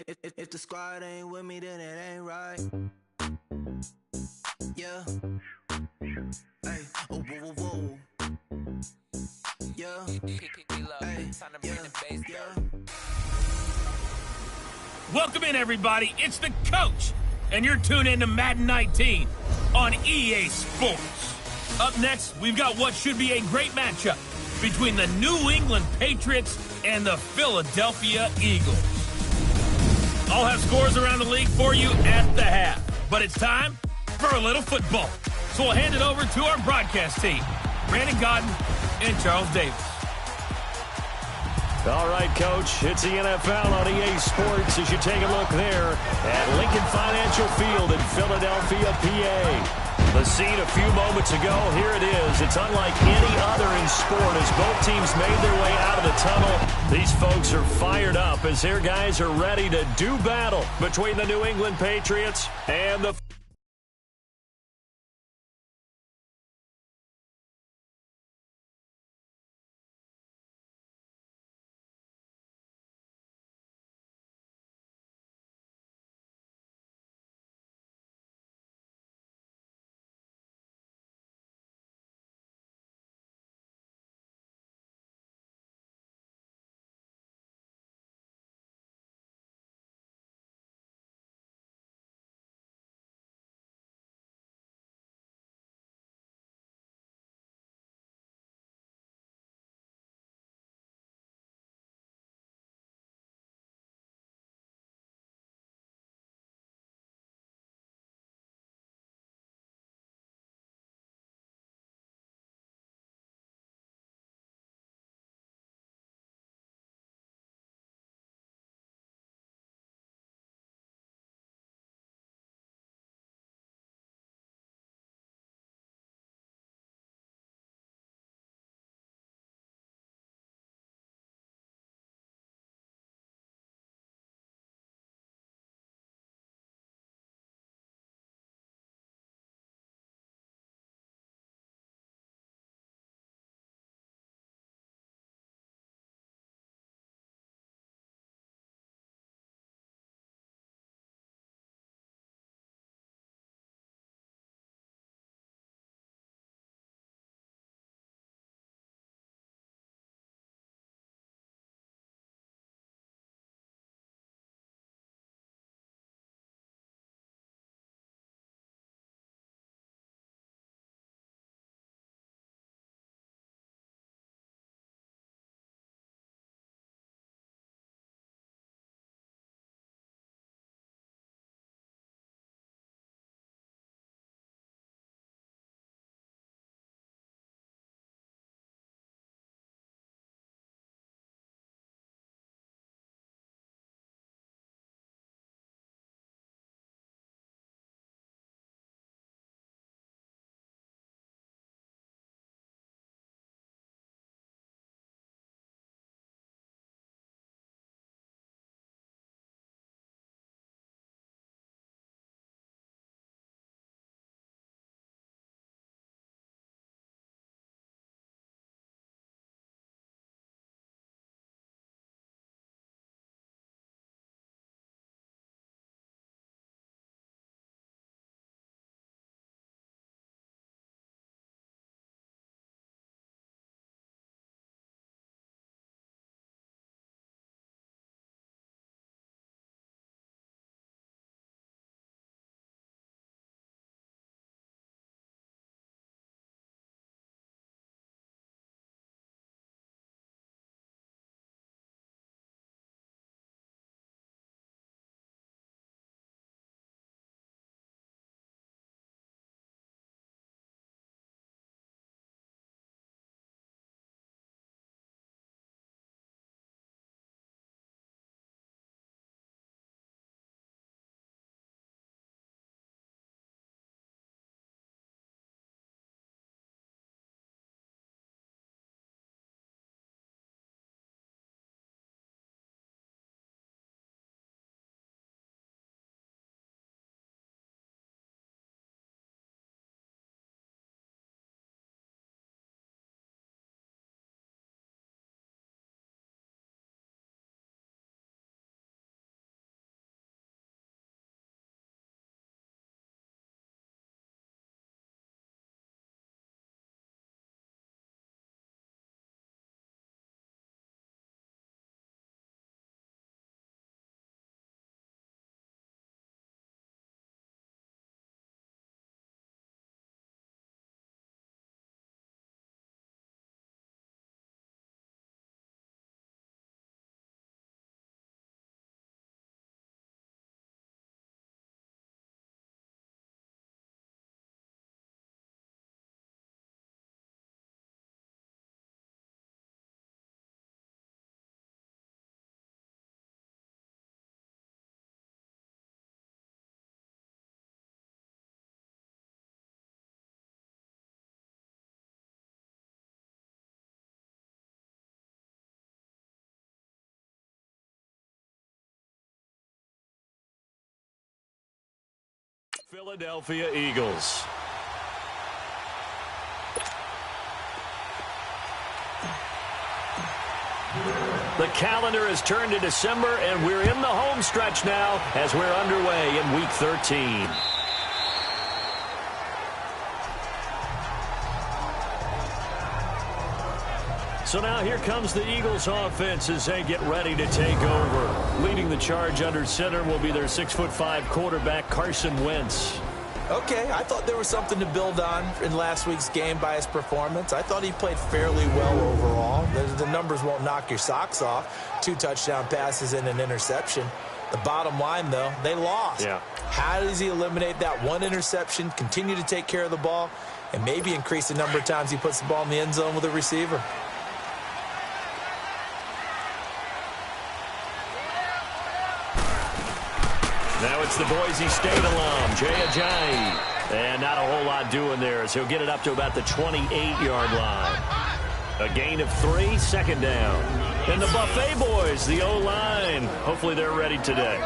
If the squad ain't with me, then it ain't right. Yeah. Hey. Oh, whoa, whoa, whoa. Yeah. Hey. Yeah. Welcome in, everybody. It's the coach, and you're tuned in to Madden 19 on EA Sports. Up next, we've got what should be a great matchup between the New England Patriots and the Philadelphia Eagles. I'll have scores around the league for you at the half, but it's time for a little football. So we'll hand it over to our broadcast team, Brandon Godden and Charles Davis. All right, Coach, it's the NFL on EA Sports as you take a look there at Lincoln Financial Field in Philadelphia, PA. The scene a few moments ago, here it is. It's unlike any other in sport as both teams made their way out of the tunnel. These folks are fired up as their guys are ready to do battle between the New England Patriots and the Philadelphia Eagles. The calendar has turned to December, and we're in the home stretch now as we're underway in Week 13. So now here comes the Eagles offense as they get ready to take over. Leading the charge under center will be their 6'5" quarterback, Carson Wentz. Okay, I thought there was something to build on in last week's game by his performance. I thought he played fairly well overall. The numbers won't knock your socks off. 2 touchdown passes and an interception. The bottom line, though, they lost. Yeah. How does he eliminate that 1 interception, continue to take care of the ball, and maybe increase the number of times he puts the ball in the end zone with a receiver? Now it's the Boise State alum, Jay Ajayi. And not a whole lot doing there as he'll get it up to about the 28-yard line. A gain of 3, second down. And the Buffet boys, the O-line. Hopefully they're ready today.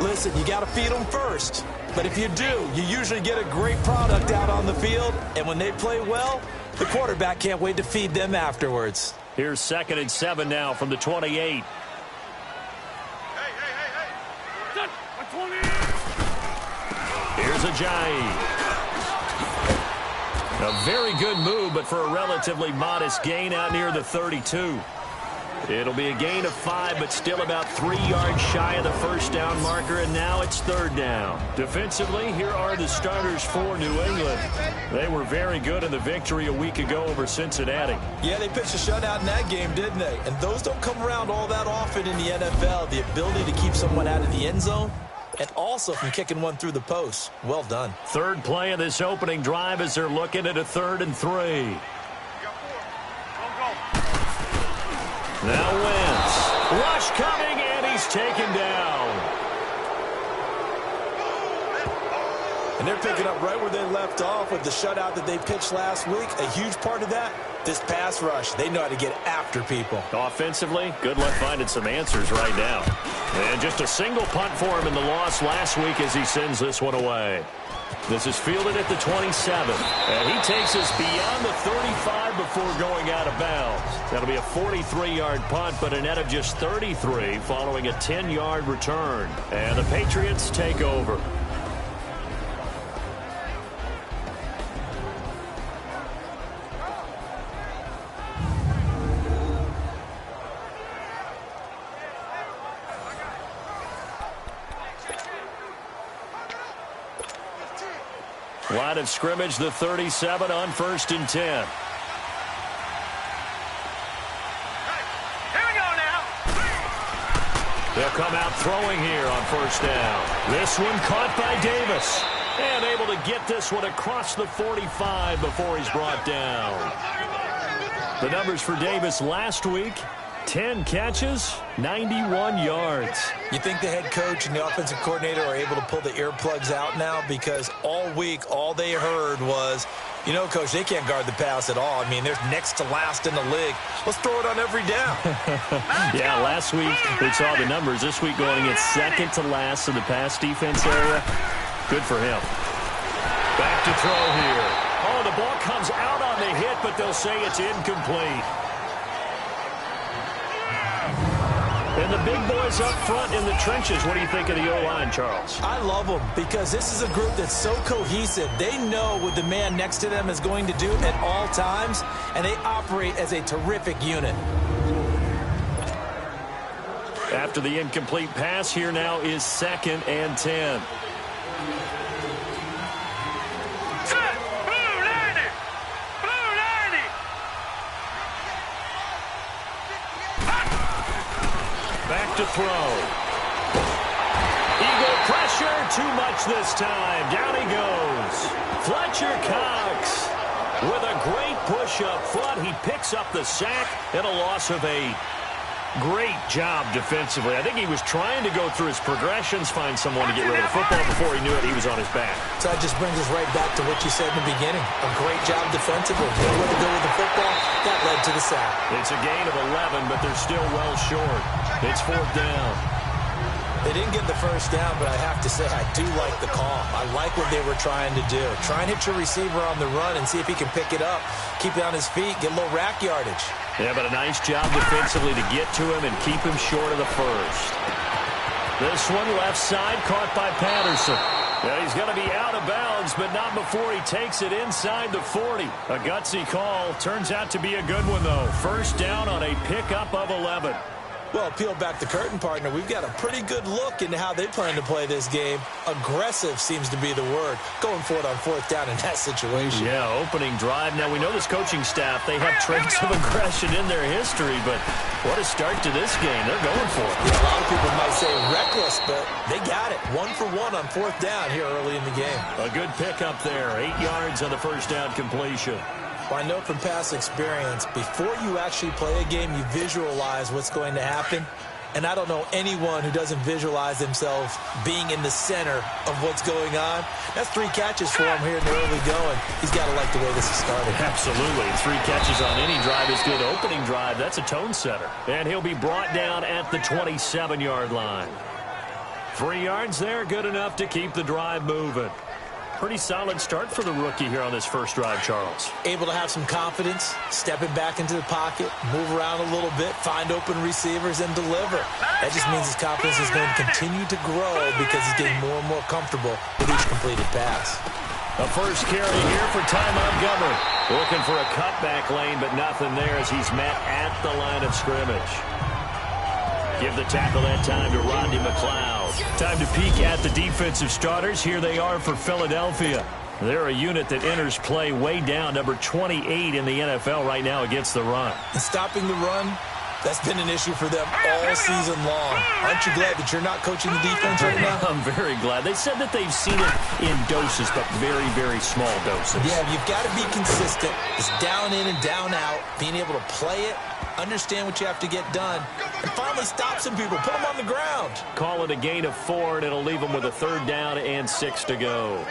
Listen, you got to feed them first. But if you do, you usually get a great product out on the field. And when they play well, the quarterback can't wait to feed them afterwards. Here's 2nd and 7 now from the 28. Here's Ajayi. A very good move, but for a relatively modest gain out near the 32. It'll be a gain of 5, but still about 3 yards shy of the first down marker, and now it's 3rd down. Defensively, here are the starters for New England. They were very good in the victory a week ago over Cincinnati. Yeah, they pitched a shutout in that game, didn't they? And those don't come around all that often in the NFL. The ability to keep someone out of the end zone, and also from kicking one through the post. Well done. 3rd play of this opening drive as they're looking at a 3rd and 3. Now Wentz. Rush coming, and he's taken down. And they're picking up right where they left off with the shutout that they pitched last week. A huge part of that, this pass rush. They know how to get after people. Offensively, good luck finding some answers right now. And just a single punt for him in the loss last week as he sends this one away. This is fielded at the 27. And he takes us beyond the 35 before going out of bounds. That'll be a 43-yard punt, but a net of just 33 following a 10-yard return. And the Patriots take over. Line of scrimmage, the 37 on 1st and 10. Here we go now. They'll come out throwing here on 1st down. This one caught by Davis. And able to get this one across the 45 before he's brought down. The numbers for Davis last week, 10 catches, 91 yards. You think the head coach and the offensive coordinator are able to pull the earplugs out now? Because all week, all they heard was, you know, Coach, they can't guard the pass at all. I mean, they're next to last in the league. Let's throw it on every down. Yeah, last week we saw the numbers. This week going at 2nd to last in the pass defense area. Good for him. Back to throw here. Oh, the ball comes out on the hit, but they'll say it's incomplete. And the big boys up front in the trenches. What do you think of the O-line, Charles? I love them because this is a group that's so cohesive. They know what the man next to them is going to do at all times, and they operate as a terrific unit. After the incomplete pass, here now is 2nd and 10. Back to throw. Eagle pressure, too much this time. Down he goes. Fletcher Cox with a great push up front. He picks up the sack and a loss of 8. Great job defensively. I think he was trying to go through his progressions, find someone to get rid of the football. Before he knew it, he was on his back. So that just brings us right back to what you said in the beginning. A great job defensively. Know where to go with the football. That led to the sack. It's a gain of 11, but they're still well short. It's 4th down. They didn't get the first down, but I have to say I do like the call. I like what they were trying to do. Try and hit your receiver on the run and see if he can pick it up, keep it on his feet, get a little rack yardage. Yeah, but a nice job defensively to get to him and keep him short of the first. This one left side caught by Patterson. Yeah, he's going to be out of bounds, but not before he takes it inside the 40. A gutsy call. Turns out to be a good one, though. First down on a pickup of 11. Well, peel back the curtain, partner. We've got a pretty good look into how they plan to play this game. Aggressive seems to be the word. Going for it on fourth down in that situation. Yeah, opening drive. Now, we know this coaching staff, they have traits of aggression in their history, but what a start to this game. They're going for it. Yeah, a lot of people might say reckless, but they got it. 1 for 1 on fourth down here early in the game. A good pickup there. 8 yards on the first down completion. Well, I know from past experience, before you actually play a game, you visualize what's going to happen. And I don't know anyone who doesn't visualize themselves being in the center of what's going on. That's 3 catches for him here in the early going. He's got to like the way this is started. Absolutely. 3 catches on any drive is good. Opening drive, that's a tone setter. And he'll be brought down at the 27-yard line. 3 yards there, good enough to keep the drive moving. Pretty solid start for the rookie here on this first drive, Charles. Able to have some confidence, stepping back into the pocket, move around a little bit, find open receivers, and deliver. That just means his confidence is going to continue to grow because he's getting more and more comfortable with each completed pass. A first carry here for Ty Montgomery. Looking for a cutback lane, but nothing there as he's met at the line of scrimmage. Give the tackle that time to Rodney McLeod. Time to peek at the defensive starters. Here they are for Philadelphia. They're a unit that enters play way down, number 28 in the NFL right now against the run. And stopping the run, that's been an issue for them all season long. Aren't you glad that you're not coaching the defense right now? I'm very glad. They said that they've seen it in doses, but very, very small doses. Yeah, you've got to be consistent. It's down in and down out, being able to play it, understand what you have to get done, and finally stop some people, put them on the ground. Call it a gain of 4, and it'll leave them with a 3rd down and 6 to go.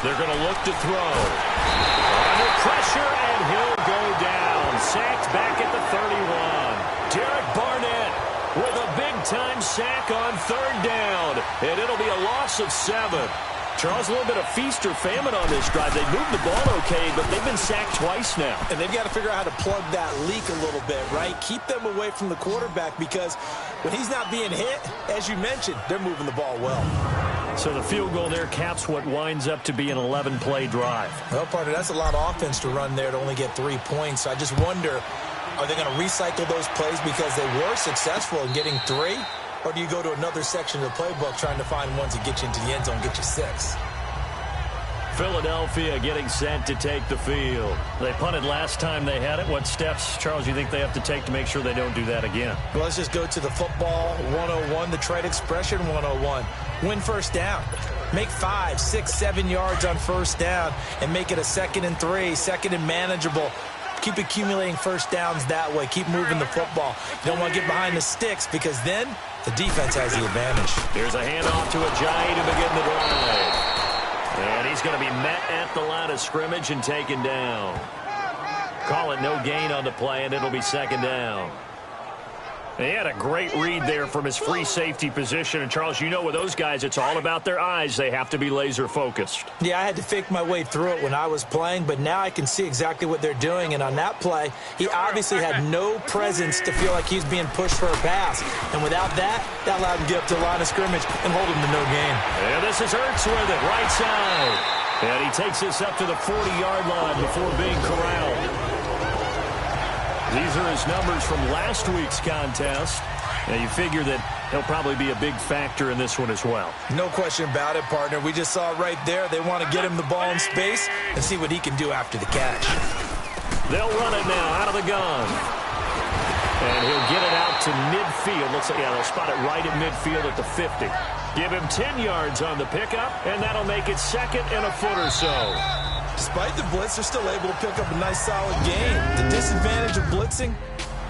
They're going to look to throw. Under pressure, and he'll go down. Sacked back at the 31. Derek Barnett with a big-time sack on 3rd down. And it'll be a loss of 7. Charles, a little bit of feast or famine on this drive. They moved the ball okay, but they've been sacked twice now. And they've got to figure out how to plug that leak a little bit, right? Keep them away from the quarterback because when he's not being hit, as you mentioned, they're moving the ball well. So the field goal there caps what winds up to be an 11-play drive. Well, partner, that's a lot of offense to run there to only get 3 points. I just wonder, are they going to recycle those plays because they were successful in getting 3? Or do you go to another section of the playbook trying to find ones that get you into the end zone, get you 6? Philadelphia getting set to take the field. They punted last time they had it. What steps, Charles, you think they have to take to make sure they don't do that again? Well, let's just go to the football 101, the trade expression 101. Win first down. Make 5, 6, 7 yards on first down and make it a 2nd and 3, 2nd and manageable. Keep accumulating first downs that way. Keep moving the football. You don't want to get behind the sticks because then the defense has the advantage. Here's a handoff to Ajayi to begin the drive. And he's going to be met at the line of scrimmage and taken down. Call it no gain on the play, and it'll be 2nd down. He had a great read there from his free safety position. And, Charles, you know with those guys, it's all about their eyes. They have to be laser-focused. Yeah, I had to fake my way through it when I was playing, but now I can see exactly what they're doing. And on that play, he obviously had no presence to feel like he's being pushed for a pass. And without that, that allowed him to get up to the line of scrimmage and hold him to no gain. And this is Ertz with it, right side. And he takes this up to the 40-yard line before being corralled. These are his numbers from last week's contest. Now, you figure that he'll probably be a big factor in this one as well. No question about it, partner. We just saw it right there. They want to get him the ball in space and see what he can do after the catch. They'll run it now out of the gun. And he'll get it out to midfield. Looks like, yeah, they'll spot it right at midfield at the 50. Give him 10 yards on the pickup, and that'll make it 2nd and a foot or so. Despite the blitz, they're still able to pick up a nice, solid gain. The disadvantage of blitzing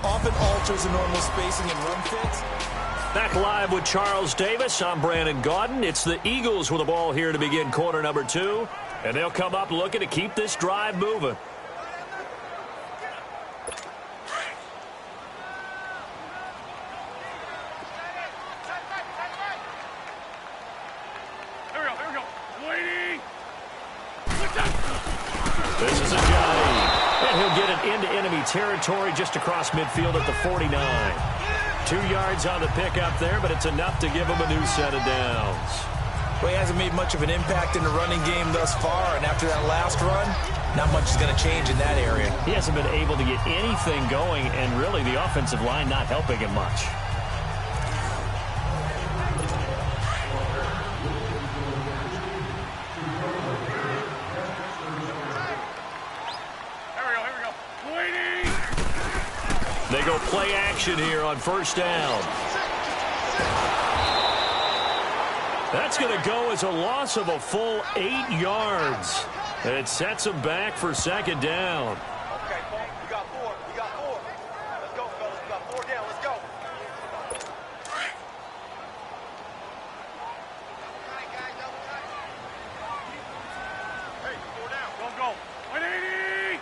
often alters the normal spacing and run fits. Back live with Charles Davis. I'm Brandon Gaudin. It's the Eagles with the ball here to begin quarter number 2. And they'll come up looking to keep this drive moving. This is Ajayi. And he'll get it into enemy territory just across midfield at the 49. 2 yards on the pickup there, but it's enough to give him a new set of downs. Well, he hasn't made much of an impact in the running game thus far, and after that last run, not much is going to change in that area. He hasn't been able to get anything going, and really the offensive line not helping him much. They go play action here on first down. That's going to go as a loss of a full 8 yards. And it sets them back for second down. Okay, Paul, we got 4. We got 4. Let's go, fellas. We got 4 down. Let's go. Hey, 4 down. Go. 180.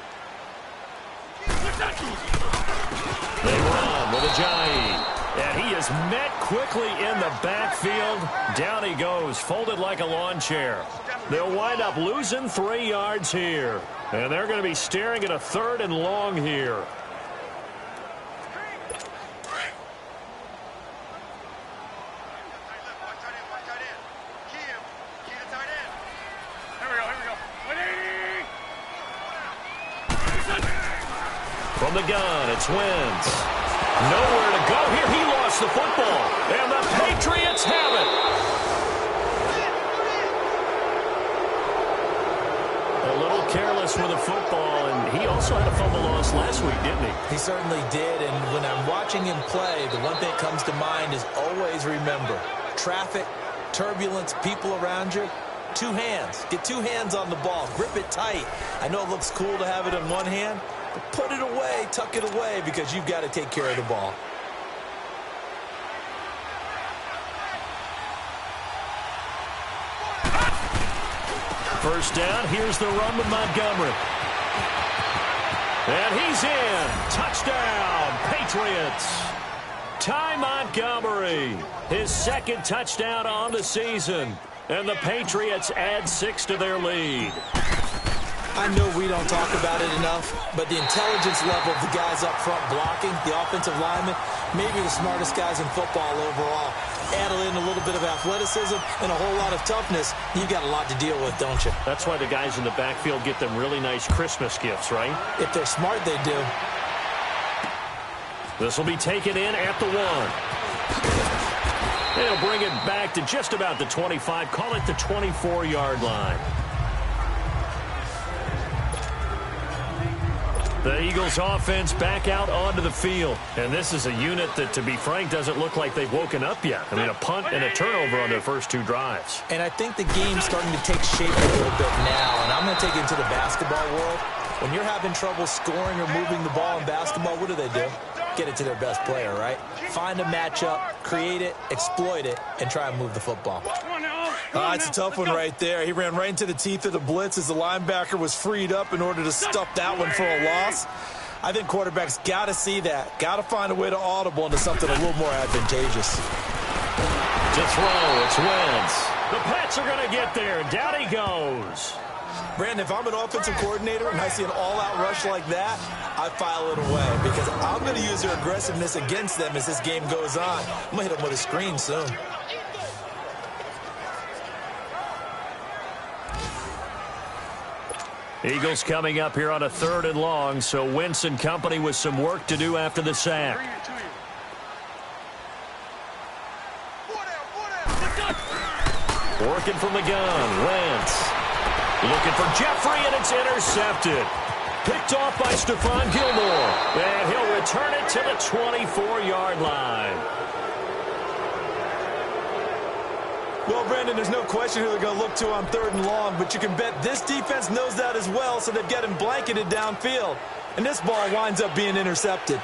They run with Ajayi. And he is met quickly in the backfield. Down he goes, folded like a lawn chair. They'll wind up losing 3 yards here. And they're going to be staring at a 3rd and long here. From the gun, it's Wentz. Nowhere to go here. He lost the football. And the Patriots have it. A little careless with the football, and he also had a fumble loss last week, didn't he? He certainly did, and when I'm watching him play, the one thing that comes to mind is always remember, traffic, turbulence, people around you, 2 hands. Get 2 hands on the ball. Grip it tight. I know it looks cool to have it in one hand, but put it away, tuck it away, because you've got to take care of the ball. First down, here's the run with Montgomery. And he's in. Touchdown, Patriots. Ty Montgomery, his 2nd touchdown on the season. And the Patriots add 6 to their lead. I know we don't talk about it enough, but the intelligence level of the guys up front blocking, the offensive linemen, maybe the smartest guys in football overall. Add in a little bit of athleticism and a whole lot of toughness, you've got a lot to deal with, don't you? That's why the guys in the backfield get them really nice Christmas gifts, right? If they're smart, they do. This will be taken in at the 1. They'll bring it back to just about the 25. Call it the 24-yard line. The Eagles offense back out onto the field. And this is a unit that, to be frank, doesn't look like they've woken up yet. I mean, a punt and a turnover on their first 2 drives. And I think the game's starting to take shape a little bit now. And I'm going to take it into the basketball world. When you're having trouble scoring or moving the ball in basketball, what do? Get it to their best player, right? Find a matchup, create it, exploit it, and try and move the football. It's a tough one right there. He ran right into the teeth of the blitz as the linebacker was freed up in order to stuff that one for a loss. I think quarterbacks got to see that. Got to find a way to audible into something a little more advantageous. To throw, it's Wentz. The Pats are going to get there. Down he goes. Brandon, if I'm an offensive coordinator and I see an all-out rush like that, I file it away because I'm going to use their aggressiveness against them as this game goes on. I'm going to hit them with a screen soon. Eagles coming up here on a 3rd and long, so Wentz and company with some work to do after the sack. Working from the gun, Wentz. Looking for Jeffrey, and it's intercepted. Picked off by Stephon Gilmore. And he'll return it to the 24-yard line. Well, Brandon, there's no question who they're going to look to on 3rd and long, but you can bet this defense knows that as well, so they've got him blanketed downfield. And this ball winds up being intercepted.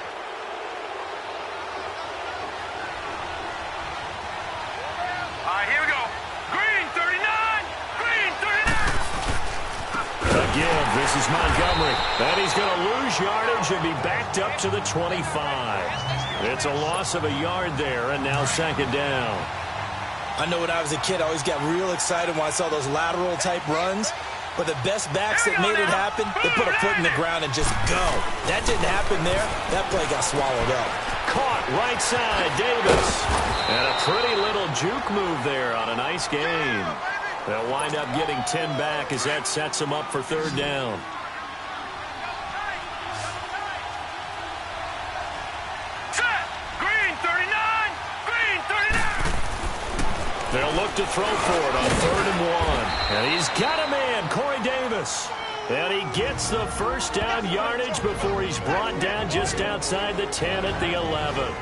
This is Montgomery. And he's going to lose yardage and be backed up to the 25. It's a loss of a yard there, and now second down. I know when I was a kid, I always got real excited when I saw those lateral-type runs. But the best backs that made it happen, they put a foot in the ground and just go. That didn't happen there. That play got swallowed up. Caught right side, Davis. And a pretty little juke move there on a nice game. They'll wind up getting 10 back as that sets them up for third down. They'll look to throw for it on 3rd and 1. And he's got a man, Corey Davis. And he gets the first down yardage before he's brought down just outside the 10 at the 11.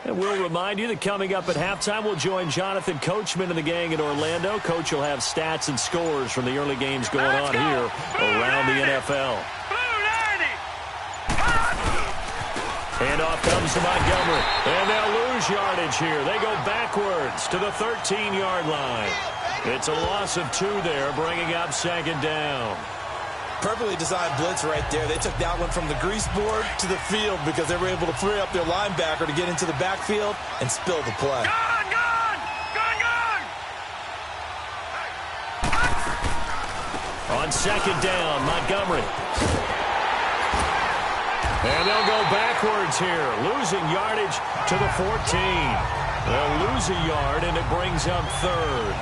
And we'll remind you that coming up at halftime, we'll join Jonathan Coachman and the gang in Orlando. Coach will have stats and scores from the early games going on here around the NFL. Handoff comes to Montgomery. And they'll lose yardage here. They go backwards to the 13-yard line. It's a loss of 2 there, bringing up second down. Perfectly designed blitz right there. They took that one from the grease board to the field because they were able to free up their linebacker to get into the backfield and spill the play. On second down, Montgomery. And they'll go backwards here, losing yardage to the 14. They'll lose a yard, and it brings up third.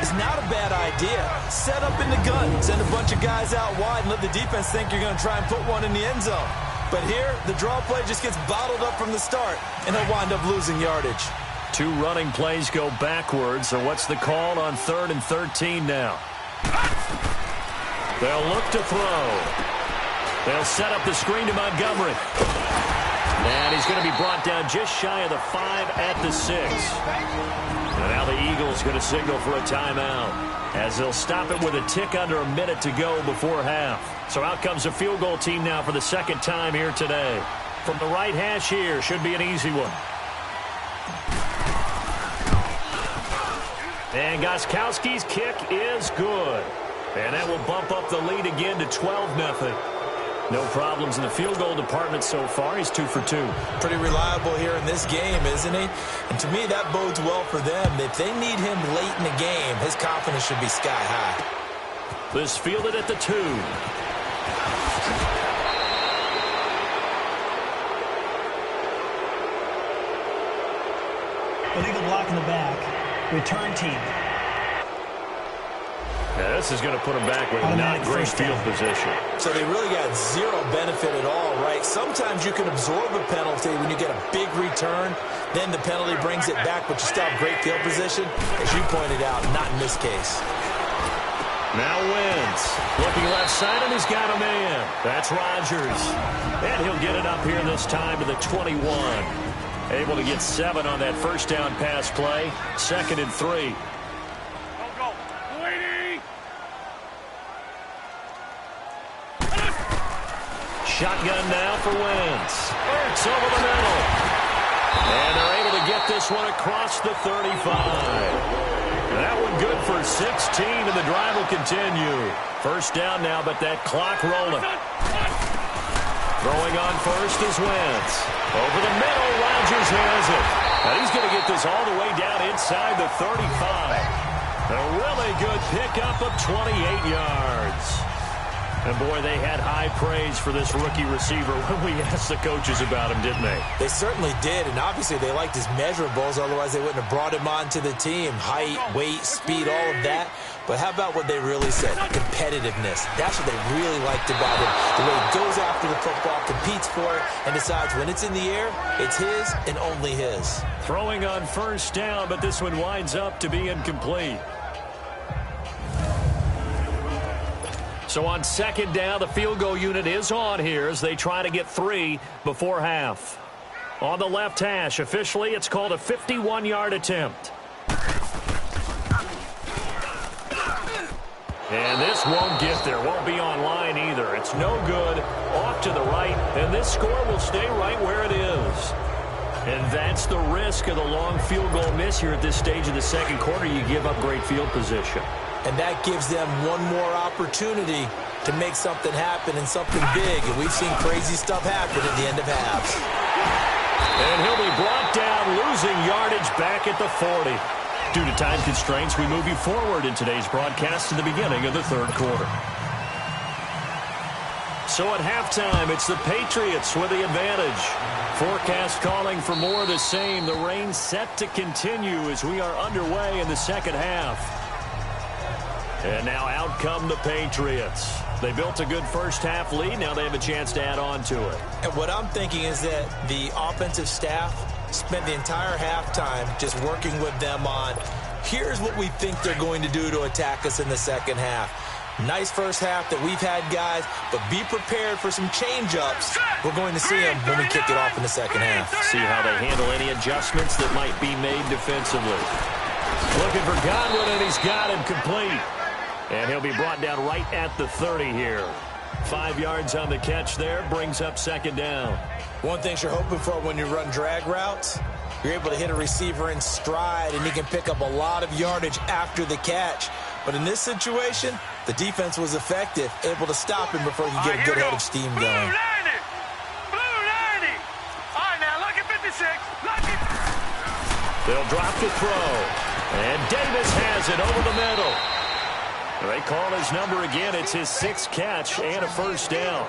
It's not a bad idea. Set up in the gun. Send a bunch of guys out wide and let the defense think you're going to try and put one in the end zone. But here, the draw play just gets bottled up from the start, and they'll wind up losing yardage. 2 running plays go backwards, so what's the call on 3rd and 13 now? They'll look to throw. They'll set up the screen to Montgomery. And he's going to be brought down just shy of the 5 at the 6. And now the Eagles going to signal for a timeout as they'll stop it with a tick under a minute to go before half. So out comes the field goal team now for the second time here today. From the right hash here, should be an easy one. And Gostkowski's kick is good. And that will bump up the lead again to 12-0. No problems in the field goal department so far. He's 2 for 2. Pretty reliable here in this game, isn't he? And to me, that bodes well for them. If they need him late in the game, his confidence should be sky high. This fielded at the 2. Illegal block in the back. Return team. Yeah, this is going to put them back with not great field position. So they really got zero benefit at all, right? Sometimes you can absorb a penalty when you get a big return. Then the penalty brings it back, but you still have great field position. As you pointed out, not in this case. Now Wentz. Looking left side, and he's got a man. That's Rodgers. And he'll get it up here this time to the 21. Able to get 7 on that first down pass play. 2nd and 3. Shotgun now for Wentz. Ertz over the middle. And they're able to get this one across the 35. That one good for 16, and the drive will continue. First down now, but that clock rolling. Throwing on first is Wentz. Over the middle, Rodgers has it. And he's going to get this all the way down inside the 35. A really good pickup of 28 yards. And, boy, they had high praise for this rookie receiver when we asked the coaches about him, didn't they? They certainly did, and obviously they liked his measurables. Otherwise, they wouldn't have brought him onto the team. Height, weight, speed, all of that. But how about what they really said? Competitiveness. That's what they really liked about him. The way he goes after the football, competes for it, and decides when it's in the air, it's his and only his. Throwing on first down, but this one winds up to be incomplete. So on second down, the field goal unit is on here as they try to get 3 before half. On the left hash, officially, it's called a 51-yard attempt. And this won't get there, won't be online either. It's no good, off to the right, and this score will stay right where it is. And that's the risk of the long field goal miss here at this stage of the second quarter. You give up great field position. And that gives them one more opportunity to make something happen and something big. And we've seen crazy stuff happen at the end of halves. And he'll be brought down, losing yardage back at the 40. Due to time constraints, we move you forward in today's broadcast to the beginning of the third quarter. So at halftime, it's the Patriots with the advantage. Forecast calling for more of the same. The rain set to continue as we are underway in the second half. And now out come the Patriots. They built a good first-half lead. Now they have a chance to add on to it. And what I'm thinking is that the offensive staff spent the entire halftime just working with them on, here's what we think they're going to do to attack us in the second half. Nice first half that we've had, guys, but be prepared for some change-ups. We're going to see them when we kick it off in the second half. See how they handle any adjustments that might be made defensively. Looking for Godwin, and he's got him complete. And he'll be brought down right at the 30 here. 5 yards on the catch there, brings up second down. One thing you're hoping for when you run drag routes, you're able to hit a receiver in stride, and he can pick up a lot of yardage after the catch. But in this situation, the defense was effective, able to stop him before he could get a good head of steam going. Blue 90! Blue 90! All right, now, look at 56. Look at... They'll drop the throw. And Davis has it over the middle. They call his number again. It's his 6th catch and a first down.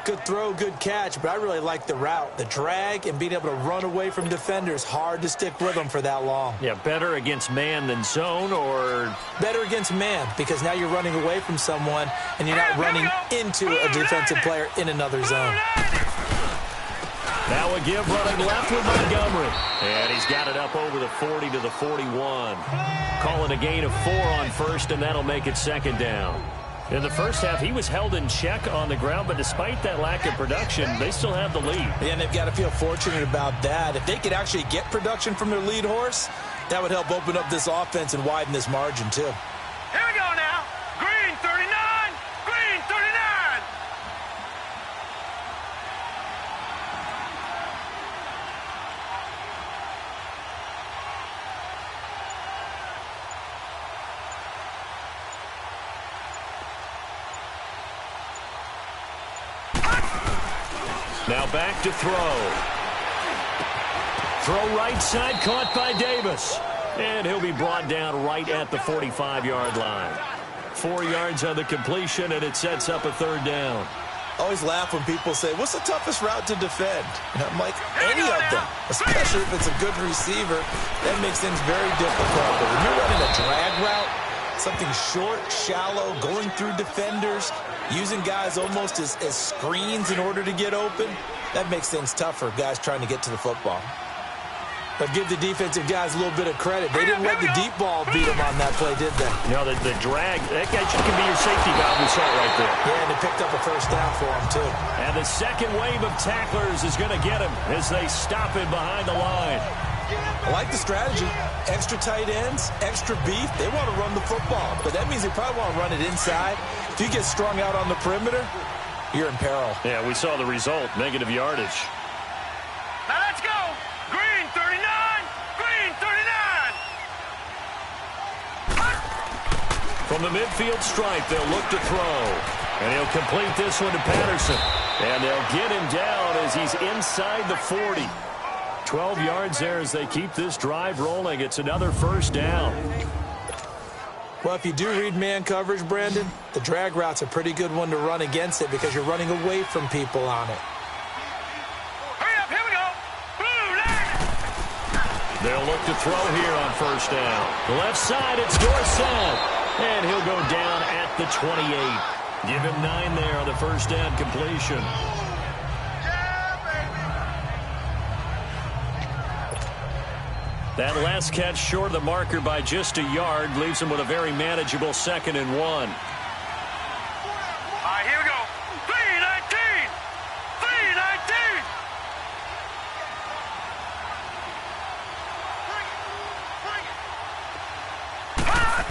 Good throw, good catch, but I really like the route. The drag and being able to run away from defenders, hard to stick with them for that long. Yeah, better against man than zone, or... Better against man, because now you're running away from someone and you're not running into a defensive player in another zone. Now a give running left with Montgomery. And he's got it up over the 40 to the 41. Calling a gain of 4 on first, and that'll make it second down. In the first half, he was held in check on the ground, but despite that lack of production, they still have the lead. Yeah, and they've got to feel fortunate about that. If they could actually get production from their lead horse, that would help open up this offense and widen this margin, too. Here we go now. Green 39. Green 39. Now back to throw. Throw right side, caught by Davis. And he'll be brought down right at the 45-yard line. 4 yards on the completion, and it sets up a third down. I always laugh when people say, what's the toughest route to defend? And I'm like, any of them, especially if it's a good receiver. That makes things very difficult. But when you're running a drag route, something short, shallow, going through defenders, using guys almost as screens in order to get open, that makes things tough for guys trying to get to the football. But give the defensive guys a little bit of credit. They didn't let the deep ball beat them on that play, did they? No, the drag, that guy can be your safety valve. We saw it right there. Yeah, and they picked up a first down for him, too. And the second wave of tacklers is going to get him as they stop him behind the line. I like the strategy. Extra tight ends, extra beef. They want to run the football, but that means they probably want to run it inside. If you get strung out on the perimeter, you're in peril. Yeah, we saw the result, negative yardage. Now let's go. Green 39. Green 39. From the midfield stripe, they'll look to throw. And he'll complete this one to Patterson. And they'll get him down as he's inside the 40. 12 yards there as they keep this drive rolling. It's another first down. Well, if you do read man coverage, Brandon, the drag route's a pretty good one to run against it because you're running away from people on it. Hurry up, here we go. Blue 90. They'll look to throw here on first down. The left side, it's Dorsett. And he'll go down at the 28. Give him 9 there on the first down completion. That last catch short of the marker by just a yard leaves him with a very manageable 2nd and 1. All right, here we go. 319. 319.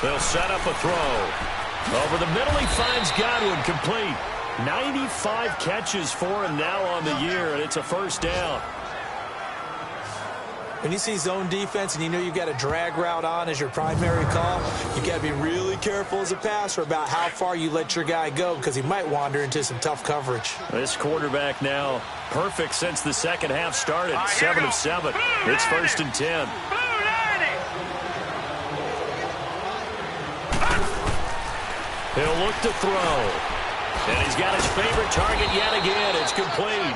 They'll set up a throw. Over the middle, he finds Godwin, complete. 95 catches for him now on the year, and it's a first down. When you see zone defense and you know you've got a drag route on as your primary call, you've got to be really careful as a passer about how far you let your guy go because he might wander into some tough coverage. This quarterback now perfect since the second half started. 7 of 7. It's 1st and 10. He'll look to throw. And he's got his favorite target yet again. It's complete.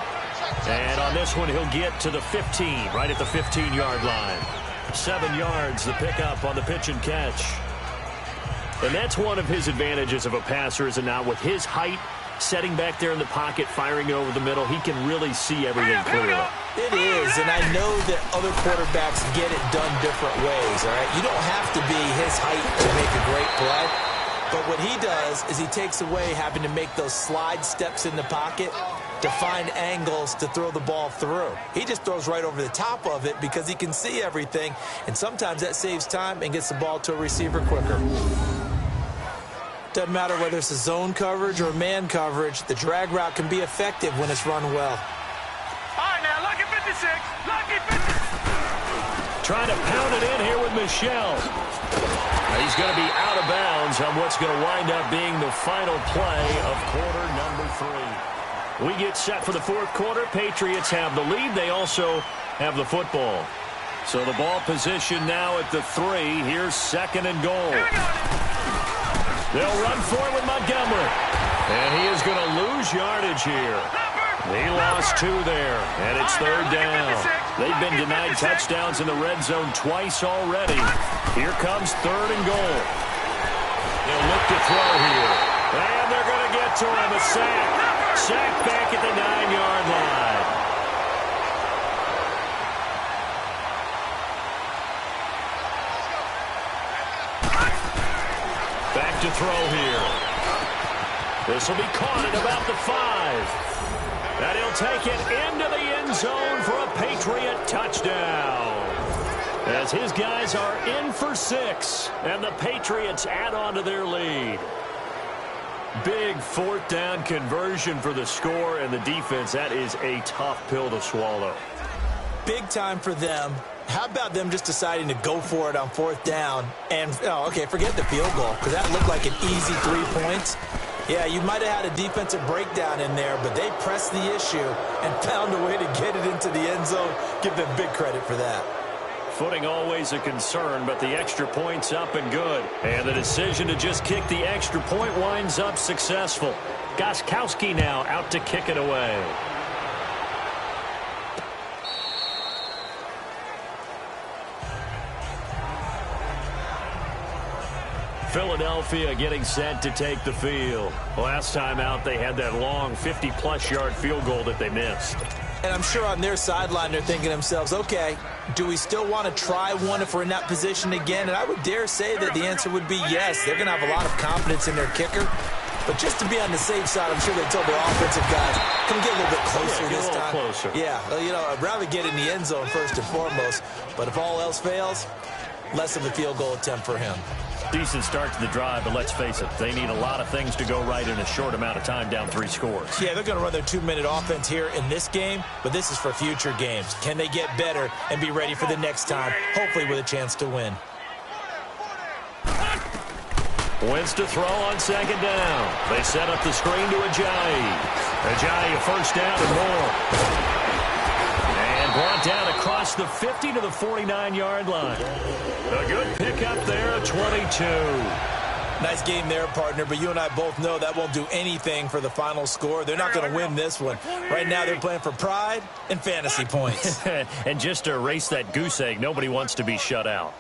And on this one, he'll get to the 15, right at the 15-yard line. 7 yards, the pickup on the pitch and catch. And that's one of his advantages of a passer, is it not? With his height, setting back there in the pocket, firing it over the middle, he can really see everything clearly. It is, and I know that other quarterbacks get it done different ways, all right? You don't have to be his height to make a great play. But what he does is he takes away having to make those slide steps in the pocket to find angles to throw the ball through. He just throws right over the top of it because he can see everything, and sometimes that saves time and gets the ball to a receiver quicker. Doesn't matter whether it's a zone coverage or man coverage, the drag route can be effective when it's run well. All right, now, lucky 56. Lucky 56. Trying to pound it in here with Michel. He's going to be out of bounds on what's going to wind up being the final play of quarter number 3. We get set for the fourth quarter. Patriots have the lead. They also have the football. So the ball position now at the 3. Here's 2nd and goal. They'll run for it with Montgomery. And he is going to lose yardage here. He lost 2 there, and it's 3rd down. They've been denied touchdowns in the red zone twice already. Here comes 3rd and goal. They'll look to throw here. And they're going to get to him. A sack. Sack back at the 9-yard line. Back to throw here. This will be caught at about the 5. And he'll take it into the end zone for a Patriot touchdown. As his guys are in for 6, and the Patriots add on to their lead. Big 4th down conversion for the score, and the defense, that is a tough pill to swallow. Big time for them. How about them just deciding to go for it on 4th down? And, forget the field goal, because that looked like an easy 3 points. Yeah, you might have had a defensive breakdown in there, but they pressed the issue and found a way to get it into the end zone. Give them big credit for that. Footing always a concern, but the extra point's up and good. And the decision to just kick the extra point winds up successful. Gostkowski now out to kick it away. Philadelphia getting set to take the field. Last time out, they had that long 50-plus yard field goal that they missed. And I'm sure on their sideline they're thinking to themselves, okay, do we still want to try one if we're in that position again? And I would dare say that the answer would be yes. They're going to have a lot of confidence in their kicker. But just to be on the safe side, I'm sure they told their offensive guys, come get a little bit closer this time. Closer. Yeah, I'd rather get in the end zone first and foremost. But if all else fails, less of a field goal attempt for him. Decent start to the drive, but let's face it, they need a lot of things to go right in a short amount of time, down 3 scores. Yeah, they're going to run their 2-minute offense here in this game, but this is for future games. Can they get better and be ready for the next time, hopefully with a chance to win? Wins to throw on 2nd down. They set up the screen to Ajayi. Ajayi a first down and more. Brought down across the 50 to the 49-yard line. A good pickup there, a 22. Nice game there, partner, but you and I both know that won't do anything for the final score. They're not going to win this one. Right now they're playing for pride and fantasy points. And just to erase that goose egg, nobody wants to be shut out.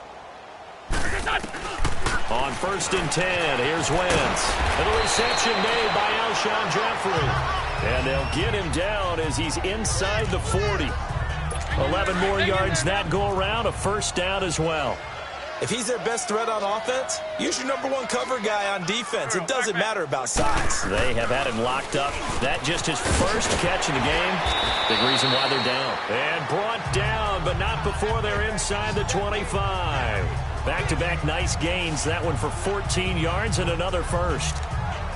On 1st and 10, here's Wentz. And the reception made by Alshon Jeffrey. And they'll get him down as he's inside the 40. 11 more yards that go around, a first down as well. If he's their best threat on offense, use your number one cover guy on defense. It doesn't matter about size. They have had him locked up. That just his first catch of the game. Big reason why they're down. And brought down, but not before they're inside the 25. Back-to-back nice gains. That one for 14 yards and another first.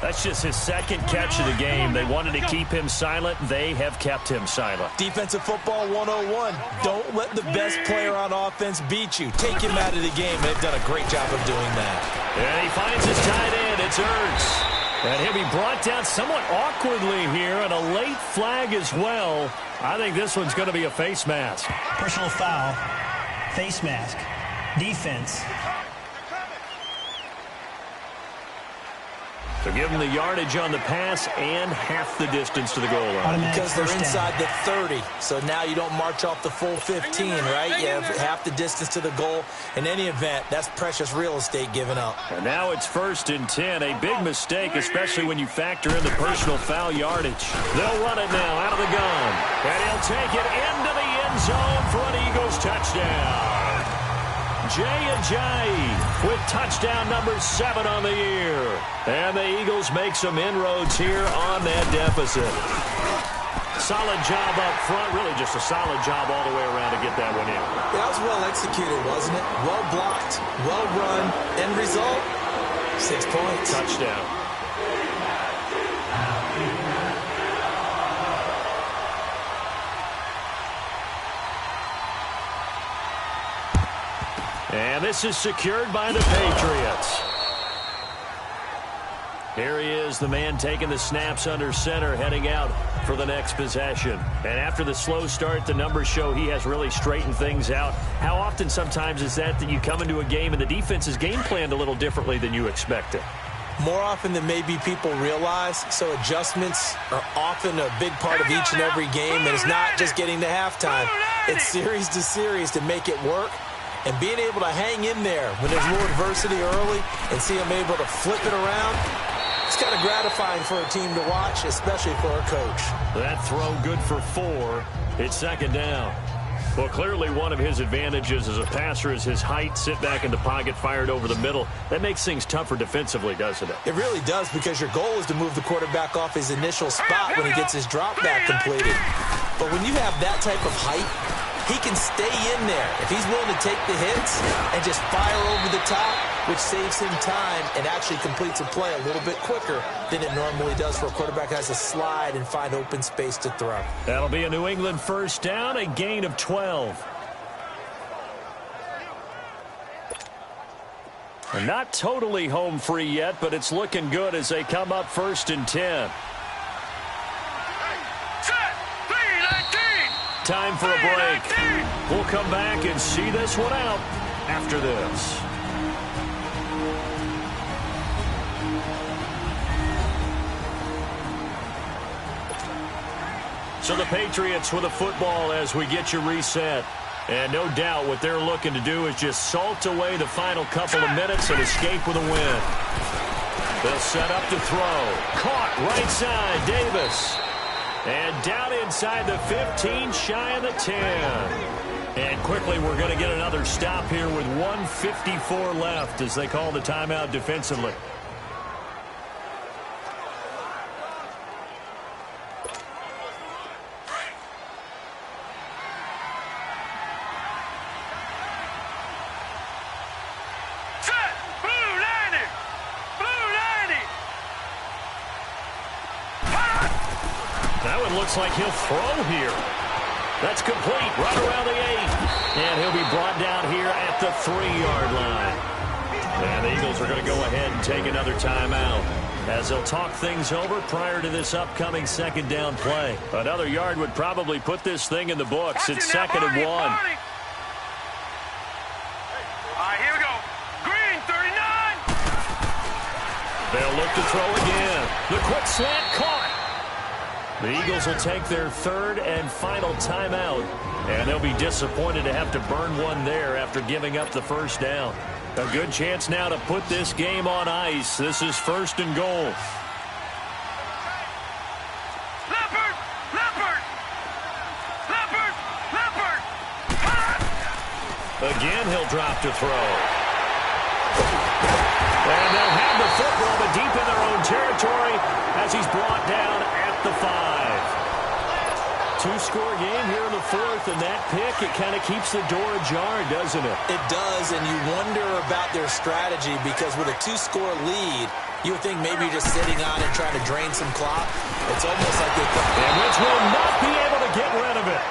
That's just his second catch of the game. They wanted to keep him silent. They have kept him silent. Defensive football 101. Don't let the best player on offense beat you. Take him out of the game. They've done a great job of doing that. And he finds his tight end. It's Ertz. And he'll be brought down somewhat awkwardly here, and a late flag as well. I think this one's going to be a face mask. Personal foul, face mask, defense. So give them the yardage on the pass and half the distance to the goal line. Automatic Because they're first inside down. the 30. So now you don't march off the full 15, right? You have half the distance to the goal. In any event, that's precious real estate given up. And now it's 1st and 10. A big mistake, especially when you factor in the personal foul yardage. They'll run it now out of the gun. And he'll take it into the end zone for an Eagles touchdown. Jay Ajayi with touchdown number 7 on the year. And the Eagles make some inroads here on that deficit. Solid job up front. Really just a solid job all the way around to get that one in. Yeah, that was well executed, wasn't it? Well blocked, well run. End result, 6 points. Touchdown. And this is secured by the Patriots. Here he is, the man taking the snaps under center, heading out for the next possession. And after the slow start, the numbers show he has really straightened things out. How often sometimes is that you come into a game and the defense is game planned a little differently than you expected? More often than maybe people realize, so adjustments are often a big part of each and every game, and it's not just getting to halftime. It's series to series to make it work. And being able to hang in there when there's more adversity early and see them able to flip it around, it's kind of gratifying for a team to watch, especially for a coach. That throw good for 4. It's 2nd down. Well, clearly one of his advantages as a passer is his height, sit back in the pocket, fired over the middle. That makes things tougher defensively, doesn't it? It really does, because your goal is to move the quarterback off his initial spot when he gets his drop back completed. But when you have that type of height, he can stay in there if he's willing to take the hits and just fire over the top, which saves him time and actually completes a play a little bit quicker than it normally does for a quarterback who has to slide and find open space to throw. That'll be a New England first down, a gain of 12. They're not totally home free yet, but it's looking good as they come up 1st and 10. Time for a break. We'll come back and see this one out after this. So the Patriots with a football as we get you reset. And no doubt what they're looking to do is just salt away the final couple of minutes and escape with a win. They'll set up to throw. Caught right side, Davis. And down inside the 15, shy of the 10. And quickly we're going to get another stop here with 1:54 left as they call the timeout defensively. Looks like he'll throw here. That's complete right around the 8. And he'll be brought down here at the 3-yard line. And the Eagles are going to go ahead and take another timeout as they'll talk things over prior to this upcoming 2nd down play. Another yard would probably put this thing in the books. It's 2nd and 1. All right, here we go. Green, 39. They'll look to throw again. The quick slant caught. The Eagles will take their 3rd and final timeout, and they'll be disappointed to have to burn one there after giving up the first down. A good chance now to put this game on ice. This is 1st and goal. Leopard! Leopard! Leopard! Leopard! Again, he'll drop to throw. And they'll have the football, but deep in their own territory as he's brought down at the 5. Two-score game here in the 4th, and that pick, it kind of keeps the door ajar, doesn't it? It does, and you wonder about their strategy because with a 2-score lead, you would think maybe you're just sitting on it trying to drain some clock. It's almost like they thought. And Wentz will not be able to get rid of it.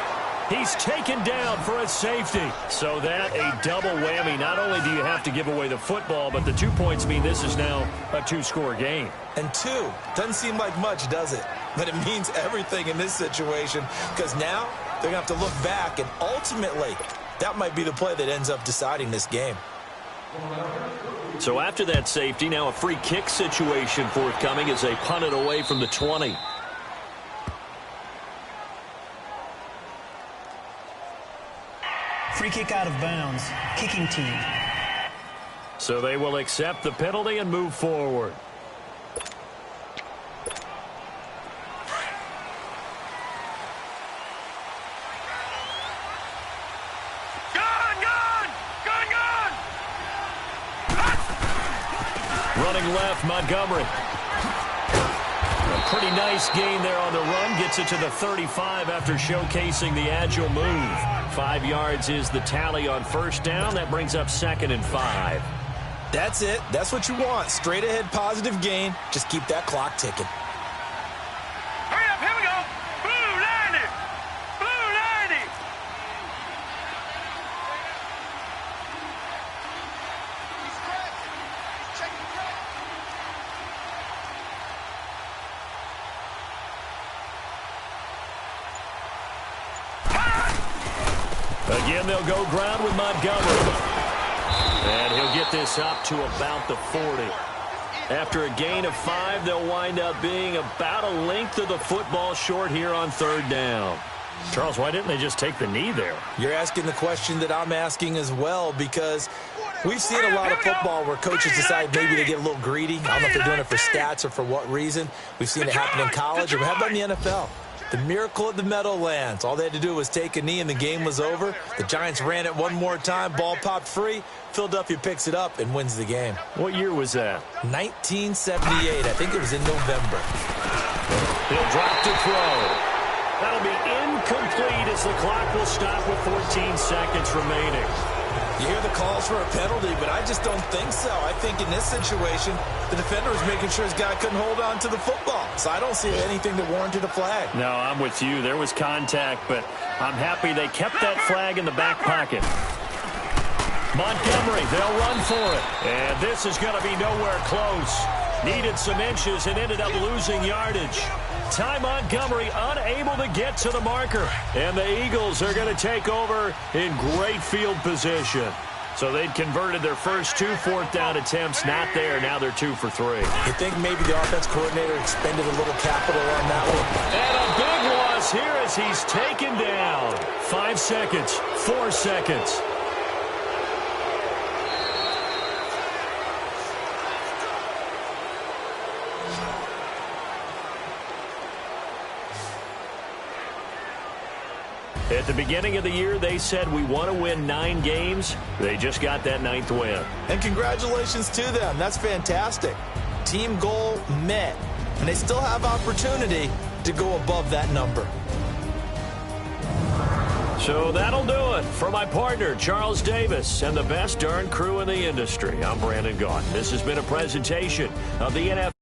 He's taken down for a safety. So that a double whammy. Not only do you have to give away the football, but the 2 points mean this is now a 2-score game. And 2 doesn't seem like much, does it? But it means everything in this situation because now they're going to have to look back, and ultimately that might be the play that ends up deciding this game. So after that safety, now a free kick situation forthcoming as they punt it away from the 20. Free kick out of bounds. Kicking team. So they will accept the penalty and move forward. Running left, Montgomery. A pretty nice gain there on the run. Gets it to the 35 after showcasing the agile move. 5 yards is the tally on first down. That brings up 2nd and 5. That's it. That's what you want. Straight ahead positive gain. Just keep that clock ticking. Hurry up, here we go. Blue 90. Blue 90. He's scratching. He's checking crack. Again, they'll go ground with Montgomery. And he'll get this up to about the 40. After a gain of 5, they'll wind up being about a length of the football short here on 3rd down. Charles, why didn't they just take the knee there? You're asking the question that I'm asking as well because we've seen a lot of football where coaches decide maybe they get a little greedy. I don't know if they're doing it for stats or for what reason. We've seen it happen in college, and we have done in the NFL. The miracle of the Meadowlands. All they had to do was take a knee and the game was over. The Giants ran it one more time. Ball popped free. Philadelphia picks it up and wins the game. What year was that? 1978. I think it was in November. He'll drop to throw. That'll be incomplete as the clock will stop with 14 seconds remaining. You hear the calls for a penalty, but I just don't think so. I think in this situation, the defender was making sure his guy couldn't hold on to the football. So I don't see anything that warranted a flag. No, I'm with you. There was contact, but I'm happy they kept that flag in the back pocket. Montgomery, they'll run for it. And this is going to be nowhere close. Needed some inches and ended up losing yardage. Ty Montgomery unable to get to the marker. And the Eagles are going to take over in great field position. So they'd converted their first 2 4th down attempts. Not there. Now they're 2 for 3. You think maybe the offense coordinator expended a little capital on that one? And a big loss here as he's taken down. 5 seconds. 4 seconds. At the beginning of the year, they said we want to win 9 games. They just got that 9th win. And congratulations to them. That's fantastic. Team goal met. And they still have opportunity to go above that number. So that'll do it. For my partner, Charles Davis, and the best darn crew in the industry, I'm Brandon Gaudin. This has been a presentation of the NFL.